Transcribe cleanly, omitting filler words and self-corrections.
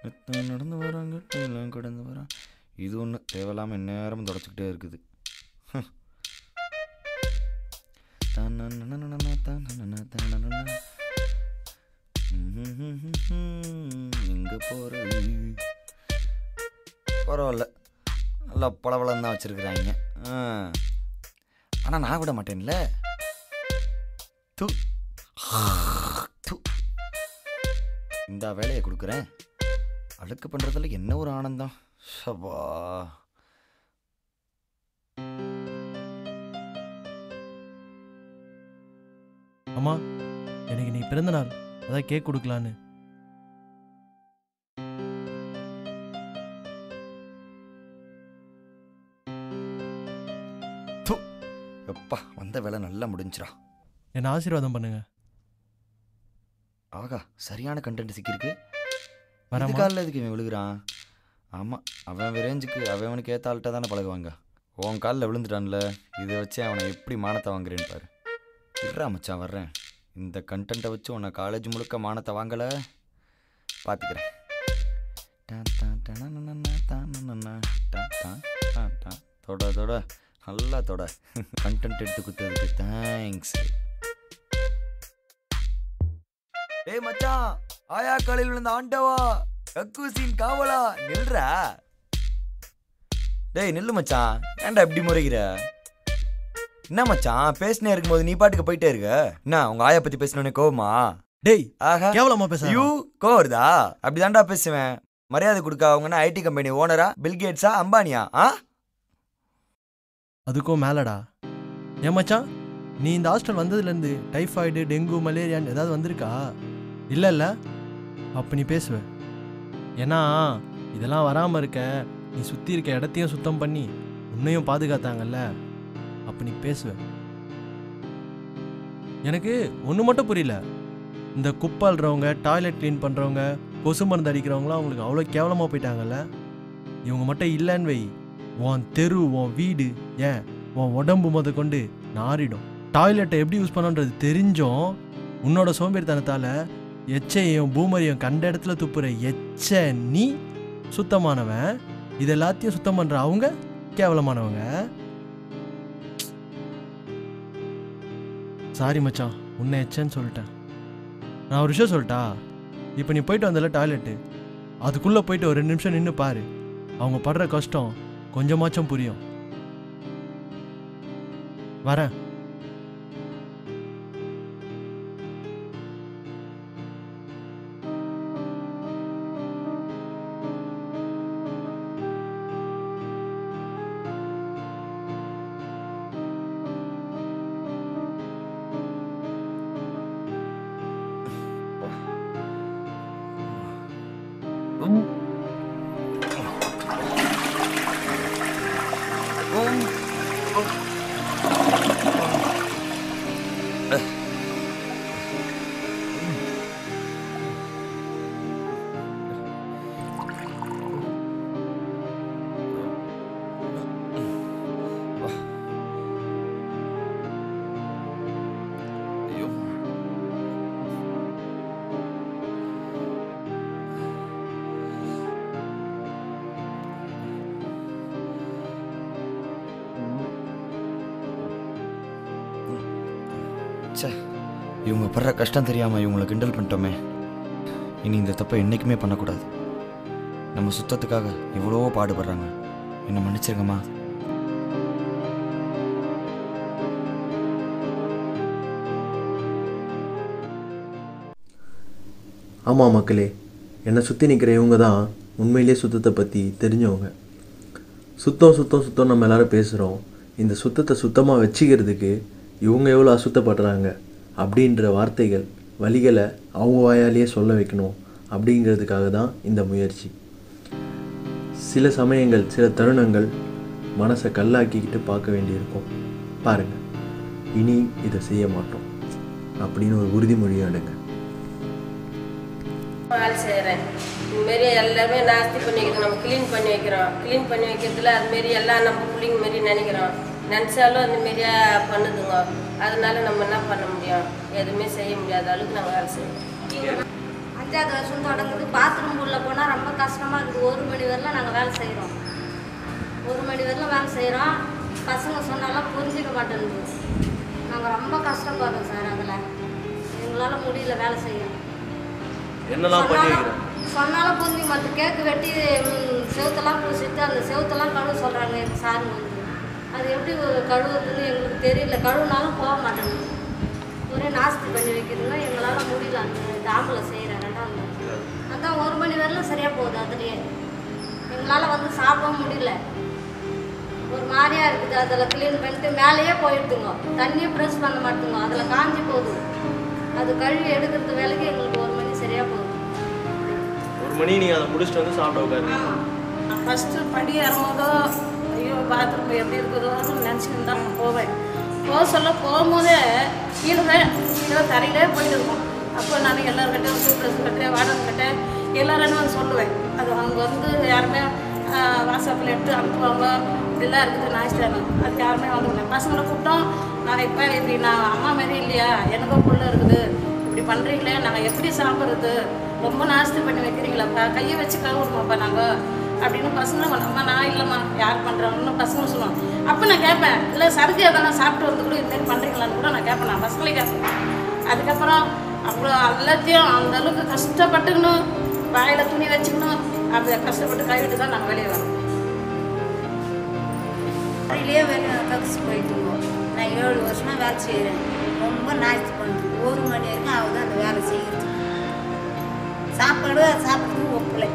நடந்து வராங்க எல்லாம் கடந்து வரான். இது ஒன்று தேவையில்லாமல் நேரமும் தொடச்சிக்கிட்டே இருக்குது. எங்கே போகிறது? பரவாயில்ல, நல்லா பளபளன்னு தான் வச்சுருக்குறாங்க. ஆனால் நான் விட மாட்டேன்ல. இந்த வேலையை கொடுக்குறேன். அழுக்கு பண்ணுறதுல என்ன ஒரு ஆனந்தம். சபா. அம்மா, எனக்கு நீ பிறந்த நாள், அதான் கேக் கொடுக்கலான்னு. எப்பா, வந்த வேலை நல்லா முடிஞ்சிரா. என்ன ஆசீர்வாதம் பண்ணுங்க. ஆகா, சரியான கண்டென்ட் சிக்கிருக்கு. வரமா காலில் எதுக்கு இவன் விழுகிறான்? ஆமாம், அவன் ரேஞ்சுக்கு அவனுக்கு ஏற்ற ஆள்கிட்ட தானே பழகுவாங்க. உன் காலில் விழுந்துட்டான்ல, இதை வச்சு அவனை எப்படி மானத்தை வாங்குறேன்னு பாரு. இருறா மச்சான், வர்றேன். இந்த கண்டென்ட்டை வச்சு உன்னை காலேஜ் முழுக்க மானத்தை வாங்கலை, பார்த்துக்கிறேன். தொட தொட நல்லா தொட. கண்டென்ட் எடுத்து கொடுத்ததுக்கு தேங்க்ஸ். டேய் மச்சான், ஆயா காலையில் விழுந்த ஆண்டவா, கக்கூசின் காவலா, நில்றா. டேய் நில்லு மச்சான், ஏன்டா இப்படி முறைகிற? என்ன மச்சான், பேசினே இருக்கும்போது நீ பாட்டுக்கு போயிட்டே இருக்க. என்ன உங்க ஆயா பத்தி பேசணுன்னே கோவமா? டேய், ஆஹா, கேவலமா பேச. கோவம் வருதா? அப்படிதான்டா பேசுவேன். மரியாதை கொடுக்க. அவங்கன்னா ஐடி கம்பெனி ஓனரா, பில்கேட்ஸா, அம்பானியா? அதுக்கும் மேலடா. ஏன் மச்சான், நீ இந்த ஹாஸ்டல் வந்ததுலேருந்து டைஃபாய்டு, டெங்கு, மலேரியான்னு ஏதாவது வந்திருக்கா? இல்லை. அப்போ நீ பேசுவ. ஏன்னா இதெல்லாம் வராமல் இருக்க நீ சுற்றி இருக்க இடத்தையும் சுத்தம் பண்ணி உன்னையும் பாதுகாத்தாங்கல்ல, அப்போ நீ பேசுவ. எனக்கு ஒன்று மட்டும் புரியல, இந்த குப்பை அள்ளுறவங்க, டாய்லெட் க்ளீன் பண்ணுறவங்க, கொசு மருந்து அடிக்கிறவங்களாம் அவங்களுக்கு அவ்வளோ கேவலமாக போயிட்டாங்கல்ல. இவங்க மட்டும் இல்லைன்னு வை, உன் தெரு, உன் வீடு, ஏன் உன் உடம்பு முத கொண்டு நாரிடும். டாய்லெட்டை எப்படி யூஸ் பண்ணணுன்றது தெரிஞ்சும் உன்னோட சோம்பேறித்தனத்தால் எச்சையும் பூமரையும் கண்ட இடத்துல துப்புற எச்ச நீ சுத்தமானவன், இது எல்லாத்தையும் சுத்தம் பண்ணுற அவங்க கேவலமானவங்க. சாரி மச்சான், உன்னை எச்சன்னு சொல்லிட்டேன். நான் ஒரு விஷயம் சொல்லிட்டா, இப்போ நீ போயிட்டு வந்தல டாய்லெட்டு, அதுக்குள்ளே போயிட்டு ஒரு 2 நிமிஷம் நின்று பாரு, அவங்க படுற கஷ்டம் கொஞ்சமாச்சும் புரியும். வரேன். இவங்க படுற கஷ்டம் தெரியாமல் இவங்களை கிண்டல் பண்ணிட்டோமே. இனி இந்த தப்பை என்றைக்குமே பண்ணக்கூடாது. நம்ம சுத்தத்துக்காக எவ்வளவோ பாடுபடுறாங்க. என்னை மன்னிச்சிருங்கம்மா. ஆமாம் மக்களே, என்னை சுற்றி நிற்கிற இவங்க தான் உண்மையிலே சுத்தத்தை பற்றி தெரிஞ்சவங்க. சுத்தம் சுத்தம் சுத்தம் நம்ம எல்லோரும் பேசுகிறோம். இந்த சுத்தத்தை சுத்தமாக வச்சுக்கிறதுக்கு இவங்க எவ்வளோ அசுத்தப்படுறாங்க அப்படின்ற வார்த்தைகள், வழிகளை அவங்க வாயாலேயே சொல்ல வைக்கணும் அப்படிங்கிறதுக்காக தான் இந்த முயற்சி. சில சமயங்கள், சில தருணங்கள் மனசை கல்லாக்கிக்கிட்டு பார்க்க வேண்டியிருக்கும். பாருங்கள், இனி இதை செய்ய மாட்டோம் அப்படின்னு ஒரு உறுதிமொழியை எடுங்க. வேலை செய்கிறேன். இதுமாரி எல்லாமே நாஸ்தி பண்ணி வைக்கிறோம், நம்ம க்ளீன் பண்ணி வைக்கிறோம். க்ளீன் பண்ணி வைக்கிறதுல அதுமாரி எல்லாம் நம்ம பிள்ளைங்க மாரி நினைக்கிறோம். நினச்சாலும் அந்தமாரியா பண்ணுதுங்க. அதனால நம்ம என்ன பண்ண முடியும்? எதுவுமே செய்ய முடியாத அளவுக்கு நாங்கள் வேலை செய்வோம். வித்தியாசம் தொடங்குது. பாத்ரூம் உள்ளே போனால் ரொம்ப கஷ்டமாக இருக்குது. 1 மணி வரலாம் நாங்கள் வேலை செய்கிறோம். 1 மணி வரலாம் வேலை செய்கிறோம். பசங்க சொன்னாலும் புரிஞ்சிக்க மாட்டேங்குது. நாங்கள் ரொம்ப கஷ்டப்படுறோம் சார். அதில் எங்களால் முடியல வேலை செய்ய. என்னெல்லாம் பண்ணி வைக்கிறேன் சொன்னாலும் புரிஞ்சிக்க மாட்டேன். கேக்கு வெட்டி செவுத்தெல்லாம் பூசிட்டு அந்த செவுத்தெல்லாம் கழுவ சொல்கிறாங்க எங்கள் சார் வந்து. அது எப்படி கழுவுறதுன்னு எங்களுக்கு தெரியல. கழுவுனாலும் போக மாட்டேங்குது. ஒரே நாஸ்தி பண்ணி வைக்கிறதுனா எங்களால் முடியல. அந்த டாமில் செய்கிறேன் 2ஆம் அதான் 1 மணி வரலாம் சரியாக போகுது. அதுலேயே எங்களால் வந்து சாப்பிடவும் முடியல. ஒரு மாதிரியாக இருக்குது. அதில் க்ளீன் பண்ணிட்டு மேலேயே போயிடுதுங்க. தண்ணியை ப்ரெஸ் பண்ண மாட்டோங்க. அதில் காஞ்சி போகுது. அது கழுவி எடுக்கிறது வேலைக்கு எங்களுக்கு 1 மணி சரியாக போகுது. 1 மணி நீங்கள் அதை முடிச்சுட்டு வந்து சாப்பிட உட்காரு. நான் ஃபஸ்ட்டு படி ஏறும்போதோ ஐயோ பாத்ரூம் எப்படி இருக்குதோன்னு நினச்சிக்கிட்டு தான் நான் போவேன். போகும்போதே கீழே தரையிலே போயிட்டு இருக்கோம். அப்போ நான் எல்லாருக்கிட்டையும் சூப்பர்ஸ்கிட்ட வாடகைக்கிட்ட எல்லாரும் வந்து சொல்லுவேன். அது அவங்க வந்து யாருமே வாட்ஸ்அப்பில் எடுத்து அனுப்புவாங்க. இப்படிலாம் இருக்குது நாய்ஸ்டானு. அது யாருமே வந்து பசங்களை கூப்பிட்டோம். நாங்கள் இப்போ இப்படி நான் அம்மா மாரி இல்லையா, எனக்கும் புள்ள இருக்குது, இப்படி பண்ணுறீங்களே, நாங்கள் எப்படி சாப்பிட்றது, ரொம்ப நாஸ்தி பண்ணி வைக்கிறீங்களாப்பா, கையை வச்சு கழுவுணுமாப்பா நாங்கள் அப்படின்னு பசங்க அம்மா நான் இல்லைம்மா யார் பண்ணுறாங்கன்னு பசங்க சொல்லுவோம். அப்போ நான் கேட்பேன், இல்லை சரக்கு எதனா சாப்பிட்டு வந்து கூட இதுமாரி பண்ணுறீங்களான்னு கூட நான் கேட்பேன். நான் பசங்களே கேட்பேன். அதுக்கப்புறம் அப்புறம் எல்லாத்தையும் அந்த அளவுக்கு கஷ்டப்பட்டுக்கணும், வாயில் துணி வச்சுக்கணும், அப்படி கஷ்டப்பட்டு கழுவிட்டு தான் நாங்கள் வெளியே வரோம். அதிலே வேலை கக்ஸ் போயிட்டுருக்கோம். நான் 7 வருஷமாக வேலை செய்கிறேன். ரொம்ப நாய்ச்சி பண்ணுறது. 1 மணி வரைக்கும் ஆகுது அந்த வேலை செய்கிறது. சாப்பாடு சாப்பிட்றதுக்கு ஒப்பலை.